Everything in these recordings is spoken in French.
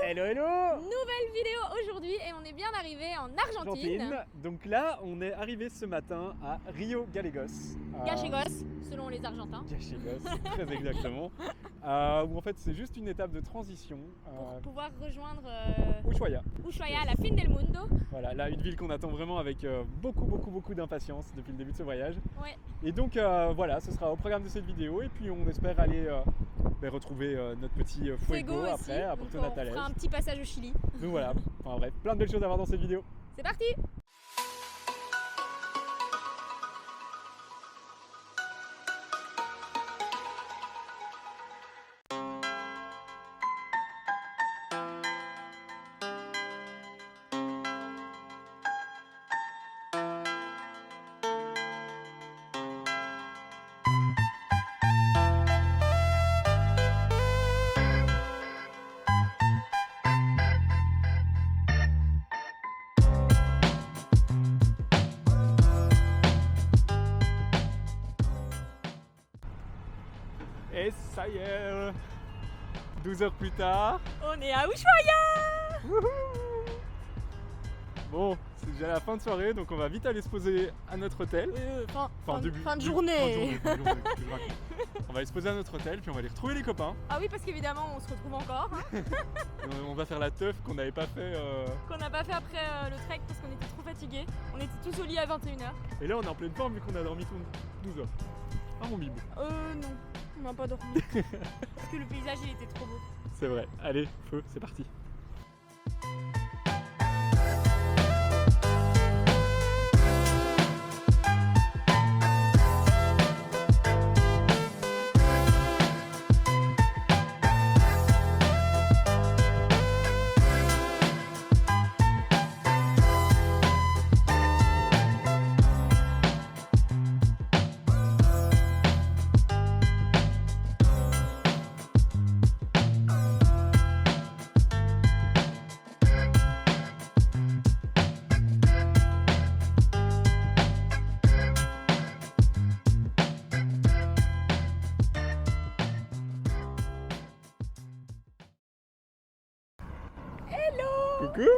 Hello, hello! Nouvelle vidéo aujourd'hui et on est bien arrivé en Argentine. Donc là, on est arrivé ce matin à Rio Gallegos. Gachegos, selon les Argentins. Gachegos, très exactement. Où en fait, c'est juste une étape de transition. Pour pouvoir rejoindre Ushuaia. Ushuaia, la fin del mundo. Voilà, là, une ville qu'on attend vraiment avec beaucoup d'impatience depuis le début de ce voyage. Ouais. Et donc voilà, ce sera au programme de cette vidéo. Et puis on espère aller retrouver notre petit fuego après, à Porto Natales. On fera un petit passage au Chili. Donc voilà, enfin bref, plein de belles choses à voir dans cette vidéo. C'est parti! Et ça y est, 12 heures plus tard. On est à Ushuaia! Wouhou! Bon, c'est déjà la fin de soirée, donc on va vite aller se poser à notre hôtel. Fin de journée. On va aller se poser à notre hôtel, puis on va aller retrouver les copains. Ah oui, parce qu'évidemment on se retrouve encore. Hein, On va faire la teuf qu'on n'avait pas fait. qu'on n'a pas fait après le trek parce qu'on était trop fatigués. On était tous au lit à 21h. Et là on est en pleine forme vu qu'on a dormi 12 heures. Ah mon bibou. Non, on n'a pas dormi. Parce que le paysage il était trop beau. C'est vrai. Allez, feu, c'est parti. Coucou.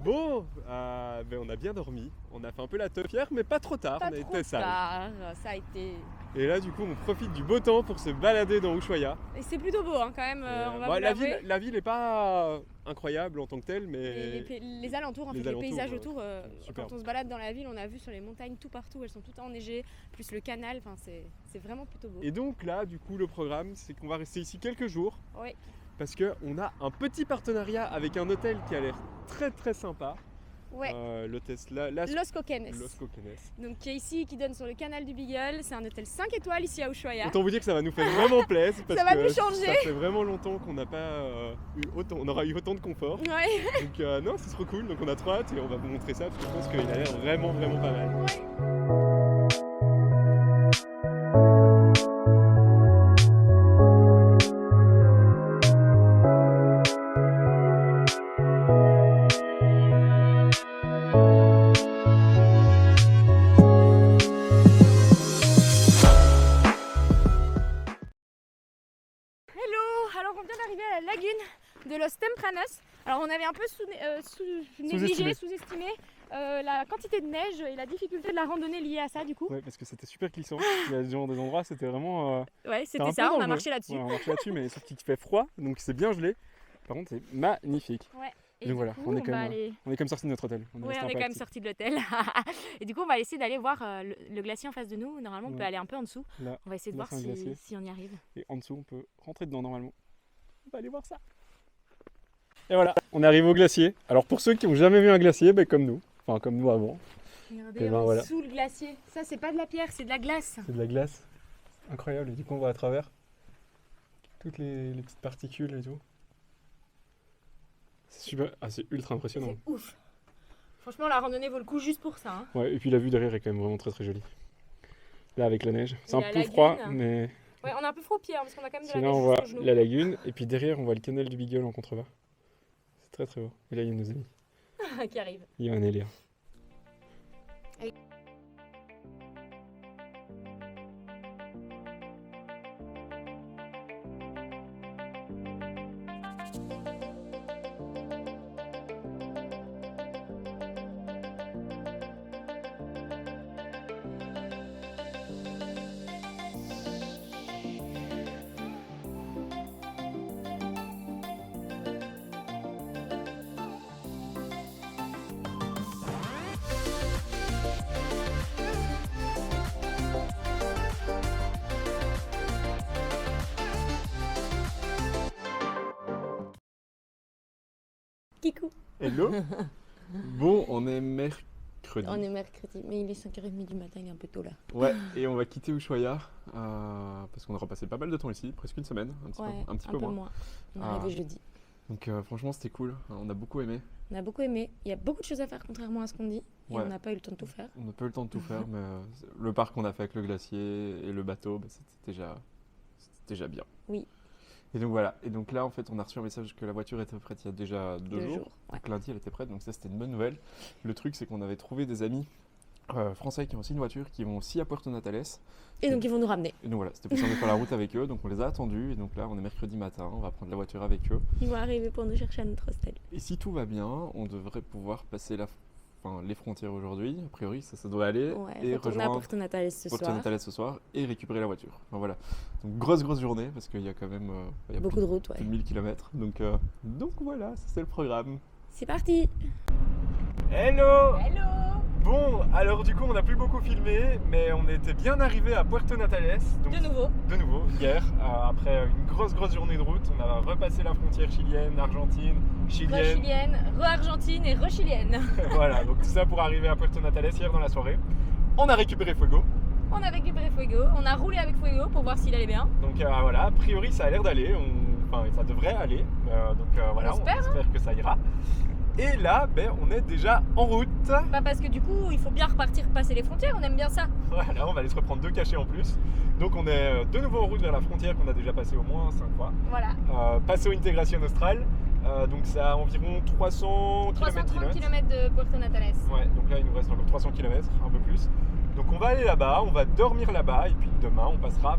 Bon, on a bien dormi. On a fait un peu la teuf hier, mais pas trop tard. Pas on a trop été sages. tard, ça a été... Et là, du coup, on profite du beau temps pour se balader dans Ushuaia. Et c'est plutôt beau hein, quand même, on va vous l'avouer. La ville n'est pas incroyable en tant que telle, mais les alentours, en fait, les paysages autour, superbe. quand on se balade dans la ville, on a vu sur les montagnes tout partout, elles sont toutes enneigées, plus le canal, enfin c'est vraiment plutôt beau. Et donc là, du coup, le programme, c'est qu'on va rester ici quelques jours. Oui. Parce qu'on a un petit partenariat avec un hôtel qui a l'air très sympa. Ouais. L'hôtel Los Coquenes. Los Coquenes. Donc qui est ici, qui donne sur le canal du Beagle. C'est un hôtel 5 étoiles ici à Ushuaia. Autant vous dire que ça va nous faire vraiment plaisir parce ça va que nous changer. ça fait vraiment longtemps qu'on n'a pas on aura eu autant de confort. Ouais. Donc non, c'est trop cool. Donc on a trop hâte et on va vous montrer ça parce que je pense qu'il a l'air vraiment pas mal. Ouais. Alors on vient d'arriver à la lagune de Los Tempranos. Alors on avait un peu sous-estimé la quantité de neige et la difficulté de la randonnée liée à ça du coup. Ouais, parce que c'était super glissant. Il y a des endroits, c'était vraiment... Ouais, c'était un peu ça, on a dangereux. marché là-dessus. Ouais, on a marché là-dessus, mais sauf qu'il fait froid, donc c'est bien gelé. Par contre, c'est magnifique. Ouais. Et donc du voilà, coup, on est quand même sorti de notre hôtel. On est quand même sorti de l'hôtel. Et du coup, on va essayer d'aller voir le glacier en face de nous. Normalement, on peut aller un peu en dessous. Là, on va essayer de voir si on y arrive. Et en dessous, on peut rentrer dedans normalement. On va aller voir ça. Et voilà, on est arrivé au glacier. Alors pour ceux qui n'ont jamais vu un glacier, comme nous, enfin comme nous avant. Regardez, on est sous le glacier. Ça, c'est pas de la pierre, c'est de la glace. C'est de la glace. Incroyable. Et du coup, on voit à travers toutes les petites particules et tout. C'est super. Ah, c'est ultra impressionnant. C'est ouf. Franchement, la randonnée vaut le coup juste pour ça. Hein. Ouais, et puis la vue derrière est quand même vraiment très jolie. Là, avec la neige. C'est un peu froid, mais... Ouais, on a un peu froid au pied, parce qu'on a quand même de la neige. Là, on voit genou. la lagune, et puis derrière, on voit le canal du Beagle en contrebas. C'est très beau. Et là, il y a nos amis. qui arrive. Yohan et Léa. Kikou. Hello. Bon, on est mercredi. On est mercredi, mais il est 5h30 du matin, il est un peu tôt là. Ouais, et on va quitter Ushuaïa parce qu'on aura passé pas mal de temps ici, presque une semaine, un petit peu moins. On est arrivé jeudi. Donc franchement, c'était cool, on a beaucoup aimé. On a beaucoup aimé. Il y a beaucoup de choses à faire contrairement à ce qu'on dit. Et Ouais. on n'a pas eu le temps de tout faire. On n'a pas eu le temps de tout faire, mais le parc qu'on a fait avec le glacier et le bateau, bah, c'était déjà bien. Oui. Et donc voilà, et donc là en fait on a reçu un message que la voiture était prête il y a déjà 2 jours. Ouais. Donc lundi elle était prête, donc ça c'était une bonne nouvelle. Le truc c'est qu'on avait trouvé des amis français qui ont aussi une voiture, qui vont aussi à Puerto Natales. Et donc ils vont nous ramener. Et donc voilà, c'était plus simple de faire la route avec eux, donc on les a attendus, et donc là on est mercredi matin, on va prendre la voiture avec eux. Ils vont arriver pour nous chercher à notre hostel. Et si tout va bien, on devrait pouvoir passer les frontières aujourd'hui, a priori ça doit aller, Ouais, et retourner à rejoindre Puerto Natales ce Puerto soir. Natales ce soir et récupérer la voiture. Enfin, voilà, donc grosse journée parce qu'il y a quand même il y a Beaucoup de routes, plus ouais. de 1000 km, donc voilà, ça c'est le programme. C'est parti. Hello. Hello. Bon, alors du coup on n'a plus beaucoup filmé, mais on était bien arrivé à Puerto Natales. Donc, De nouveau. hier, après une grosse journée de route, on a repassé la frontière chilienne, argentine, chilienne. Re-chilienne, re-argentine et re-chilienne. Voilà, donc tout ça pour arriver à Puerto Natales hier dans la soirée. On a récupéré Fuego, On a récupéré Fuego. On a roulé avec Fuego pour voir s'il allait bien. donc voilà, a priori ça a l'air d'aller, enfin ça devrait aller, donc voilà, on espère, espère que ça ira. Et là, on est déjà en route. Bah parce que du coup, il faut bien repartir passer les frontières. On aime bien ça. Voilà, on va aller se reprendre 2 cachets en plus. Donc on est de nouveau en route vers la frontière qu'on a déjà passé au moins 5 fois. Voilà. Paso Integración Austral, donc c'est à environ 300 330 km. km de Puerto Natales. Ouais, donc là il nous reste encore 300 km, un peu plus. Donc on va aller là-bas, on va dormir là-bas et puis demain on passera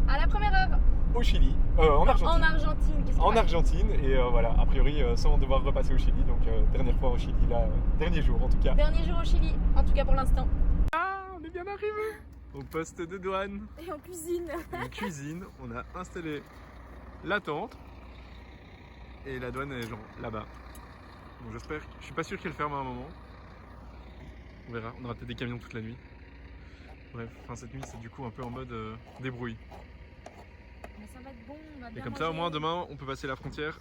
À la première heure. au Chili, en Argentine. En Argentine. Qu'est-ce En que Argentine et voilà, a priori sans devoir repasser au Chili, donc dernière fois au Chili là, dernier jour en tout cas. Dernier jour au Chili, en tout cas pour l'instant. Ah, on est bien arrivé au poste de douane. Et en cuisine. En cuisine, on a installé la tente et la douane est genre là-bas. Bon, j'espère, je suis pas sûr qu'elle ferme à un moment. On verra, on aura peut-être des camions toute la nuit. Bref, cette nuit c'est du coup un peu en mode débrouille. Mais ça va être bon, on va Et bien comme ça au manger. moins demain on peut passer la frontière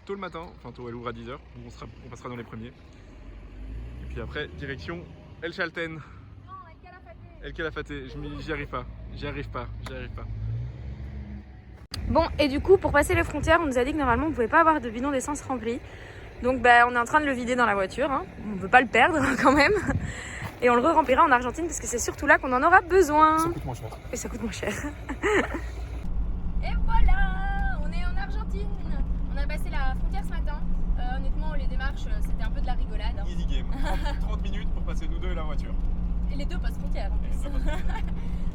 tôt le matin, enfin tôt elle ouvre à 10h, donc on passera dans les premiers. Et puis après direction El Chalten. Non, El Calafate. El Calafate, j'y arrive pas. Bon, et du coup, pour passer les frontières, on nous a dit que normalement on pouvait pas avoir de bidon d'essence rempli. Donc on est en train de le vider dans la voiture, hein. On veut pas le perdre quand même. Et on le re-remplira en Argentine parce que c'est surtout là qu'on en aura besoin. Ça coûte moins cher. Et ça coûte moins cher. Et voilà, on est en Argentine. On a passé la frontière ce matin. Honnêtement, les démarches, c'était un peu de la rigolade, hein. Easy game, 30 minutes pour passer nous deux et la voiture. Et les deux passent frontières en plus.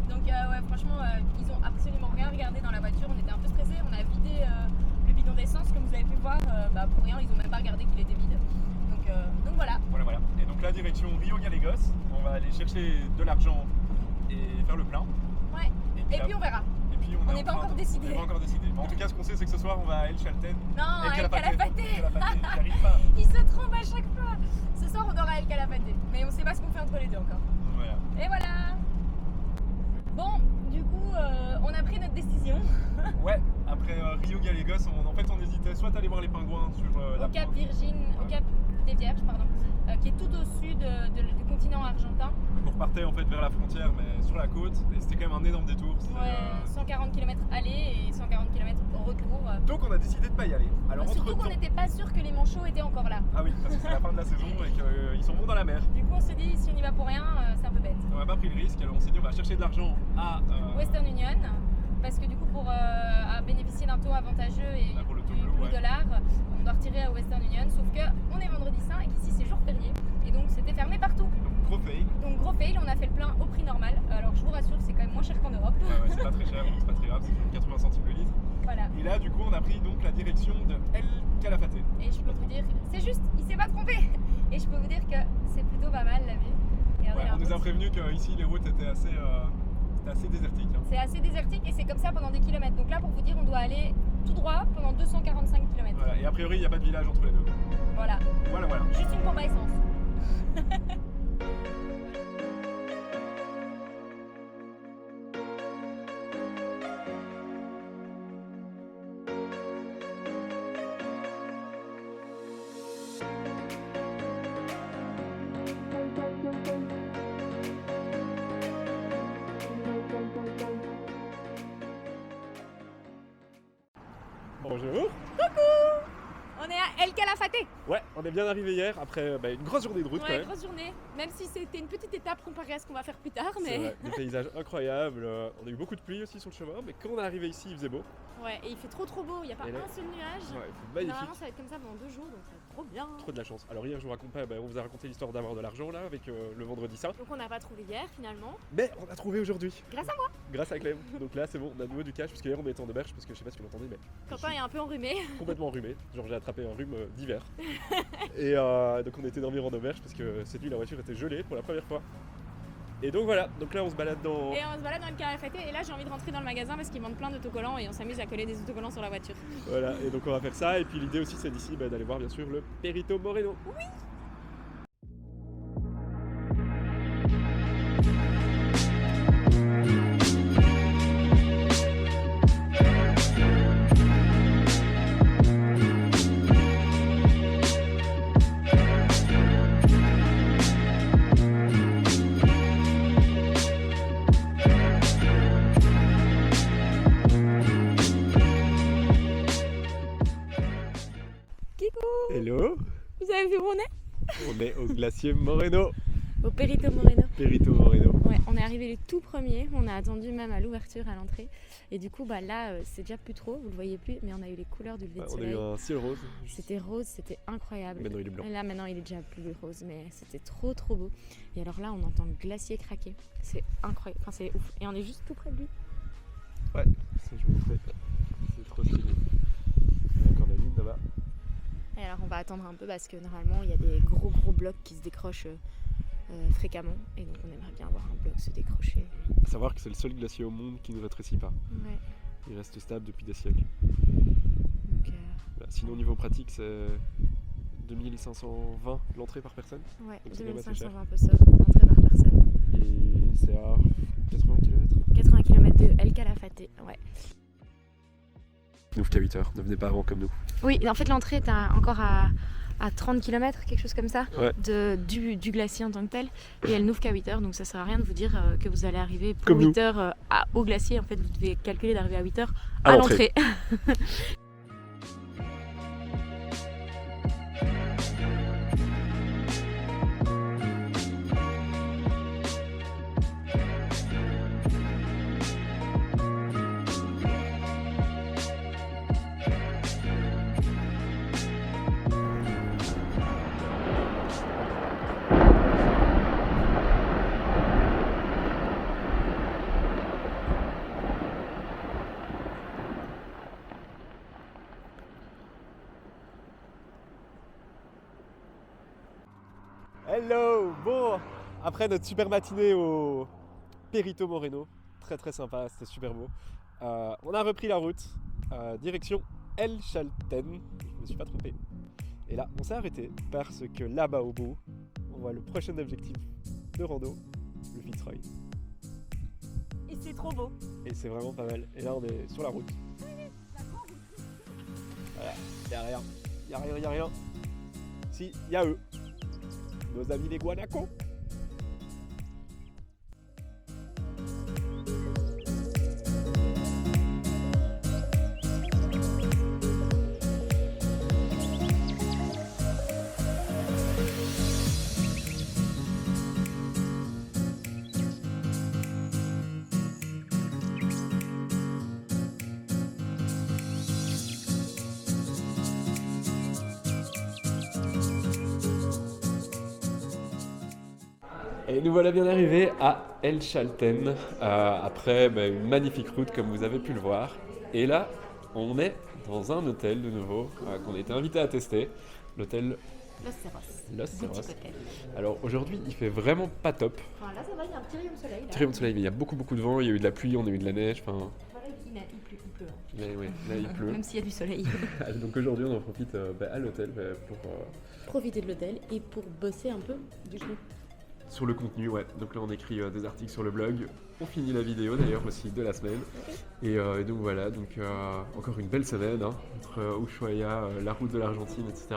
Donc ouais, franchement, ils ont absolument rien regardé dans la voiture. On était un peu stressés. On a vidé le bidon d'essence, comme vous avez pu voir. Pour rien, ils ont même pas regardé qu'il était vide. Donc voilà. Voilà. Et donc là, direction Rio Gallegos, on va aller chercher de l'argent et faire le plein. Ouais. Et puis on verra. Et puis On n'est pas encore décidé. On n'est pas encore décidé. Mais en tout cas, ce qu'on sait, c'est que ce soir, on va à El Chalten. Non, El Calafate. Calafate. J'y arrive pas. Ils se trompent à chaque fois. Ce soir, on dort à El Calafate. Mais on sait pas ce qu'on fait entre les deux encore. Voilà. Et voilà. Bon, du coup, on a pris notre décision. Ouais, après Rio Gallegos, on hésitait soit à aller voir les pingouins sur Au Cap Virgin, au Cap des Vierges, pardon, qui est tout au sud du continent argentin. Donc on repartait en fait vers la frontière, mais sur la côte, et c'était quand même un énorme détour. C'était, Ouais, 140 km aller et 140 km retour. Donc on a décidé de pas y aller. Alors Surtout qu'on n'était pas sûr que les manchots étaient encore là. Ah oui, parce que c'est la fin de la saison et qu'ils sont bons dans la mer. Du coup, on se dit, si on n'y va pour rien, c'est un peu bête. On n'a pas pris le risque, alors on s'est dit on va chercher de l'argent à Western Union, parce que du coup, pour bénéficier d'un taux avantageux et Là, pour le taux du bleu, ouais. $, on doit retirer à Western Union, sauf qu'on est vendredi saint et qu'ici c'est jour férié, et donc c'était fermé partout. donc gros fail. Donc gros fail, on a fait le plein au prix normal. Alors je vous rassure, c'est quand même moins cher qu'en Europe. Ouais, c'est pas très cher, c'est pas très grave, c'est 80 centimes le litre. Voilà. Et là du coup on a pris donc la direction de El Calafate. Et je peux vous dire, c'est juste, il s'est pas trompé. Et je peux vous dire que c'est plutôt pas mal la vue. Regardez Ouais, la on nous a route. prévenu qu'ici les routes étaient assez désertiques. Hein. C'est assez désertique et c'est comme ça pendant des kilomètres. Donc là, pour vous dire, on doit aller tout droit pendant 245 km. Voilà, et a priori il n'y a pas de village entre les deux. Voilà. Voilà. Juste une pompe à essence. Bonjour. On est à El Calafate. Ouais, on est bien arrivé hier après une grosse journée de route quand Ouais, même. grosse journée. Même si c'était une petite étape comparée à ce qu'on va faire plus tard, C'est mais. vrai, des paysages incroyables. On a eu beaucoup de pluie aussi sur le chemin, mais quand on est arrivé ici, il faisait beau. Ouais, et il fait trop beau. Il n'y a pas Et là- un seul nuage. Ouais, il fait magnifique. Normalement, ça va être comme ça pendant 2 jours, donc ça va être trop bien. Trop de la chance. Alors hier, je vous racontais, on vous a raconté l'histoire d'avoir de l'argent là avec le vendredi saint. Donc on n'a pas trouvé hier finalement. Mais on a trouvé aujourd'hui. Grâce à moi. Grâce à Clem. Donc là, c'est bon, on a de nouveau du cash, puisque hier on était en auberge, parce que je sais pas si vous l'entendez, mais Quentin est un peu enrhumé. complètement enrhumé. Genre j'ai attrapé un rhume d'hiver. Et donc on était dormir en auberge parce que cette nuit la voiture était gelée pour la première fois. Et donc voilà, donc là on se balade dans. Et on se balade dans le Calafate. Et là, j'ai envie de rentrer dans le magasin parce qu'ils vendent plein d'autocollants et on s'amuse à coller des autocollants sur la voiture. Voilà, et donc on va faire ça. Et puis l'idée aussi c'est d'ici d'aller voir bien sûr le Perito Moreno. Oui. Hello, Vous avez vu où on est? on est au glacier Moreno. Au Perito Moreno. Perito Moreno. Ouais, on est arrivé les tout premiers. On a attendu même à l'ouverture, à l'entrée. Et du coup, là, c'est déjà plus trop. Vous le voyez plus, mais on a eu les couleurs du lever de On a soleil. eu un ciel rose. C'était rose, c'était incroyable. Maintenant il est blanc. Et là, maintenant, il est déjà plus rose, mais c'était trop beau. Et alors là, on entend le glacier craquer. C'est incroyable. Enfin, c'est ouf. Et on est juste tout près de lui. Ouais, ça je vous montrer. C'est trop stylé. Il y a encore la lune là-bas. Et alors, on va attendre un peu parce que normalement, il y a des gros blocs qui se décrochent fréquemment. Et donc, on aimerait bien voir un bloc se décrocher. À savoir que c'est le seul glacier au monde qui ne rétrécit pas. Ouais. Il reste stable depuis des siècles. Donc, Voilà. Sinon, au niveau pratique, c'est 2520 l'entrée par personne. ouais, Donc, c'est quand même assez cher. 2520 peu ça, l'entrée par personne. Et c'est à 80 km. 80 km de El Calafate, ouais. N'ouvre qu'à 8h, ne venez pas avant comme nous. Oui, en fait, l'entrée est encore à 30 km, quelque chose comme ça, Ouais. du glacier en tant que tel. Et elle n'ouvre qu'à 8h, donc ça sert à rien de vous dire que vous allez arriver pour Comme nous. 8h au glacier. En fait, vous devez calculer d'arriver à 8h À à l'entrée. l'entrée. Hello. Bon, après notre super matinée au Perito Moreno, très sympa, c'était super beau. On a repris la route, direction El Chalten, je me suis pas trompé. Et là, on s'est arrêté parce que là-bas au bout, on voit le prochain objectif de rando, le Fitzroy. Et c'est trop beau. Et c'est vraiment pas mal. Et là, on est sur la route. Voilà, y'a rien. Si, y'a eux. Nos amis les guanacos. Et nous voilà bien arrivés à El Chalten, après une magnifique route comme vous avez pu le voir. Et là, on est dans un hôtel de nouveau, qu'on a été invité à tester, l'hôtel Los Cerros. Los Cerros. Boutique hôtel. Alors aujourd'hui, il fait vraiment pas top. Enfin, là, ça va, il y a un petit rayon de soleil. Là. Très rayon de soleil, mais il y a beaucoup de vent, il y a eu de la pluie, on a eu de la neige, enfin... Voilà, il pleut. Mais ouais, là il pleut. Même s'il y a du soleil. Donc aujourd'hui, on en profite à l'hôtel pour... Profiter de l'hôtel et pour bosser un peu, du coup. Sur le contenu, ouais. Donc là, on écrit des articles sur le blog. On finit la vidéo d'ailleurs aussi de la semaine. Et donc voilà, donc encore une belle semaine hein, entre Ushuaia, la route de l'Argentine, etc.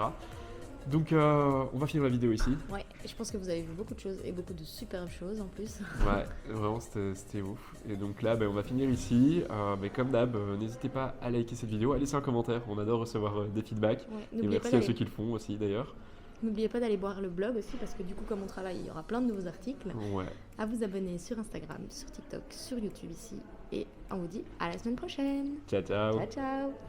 Donc on va finir la vidéo ici. Ouais, je pense que vous avez vu beaucoup de choses et beaucoup de superbes choses en plus. Ouais, vraiment c'était ouf. Et donc là, on va finir ici. Mais comme d'hab, n'hésitez pas à liker cette vidéo, à laisser un commentaire. On adore recevoir des feedbacks. Ouais, Et n'oubliez pas merci à ceux qui le font aussi d'ailleurs. N'oubliez pas d'aller voir le blog aussi parce que du coup comme on travaille, il y aura plein de nouveaux articles. Ouais. À vous abonner sur Instagram, sur TikTok, sur YouTube ici. Et on vous dit à la semaine prochaine. Ciao, ciao. Ciao, ciao.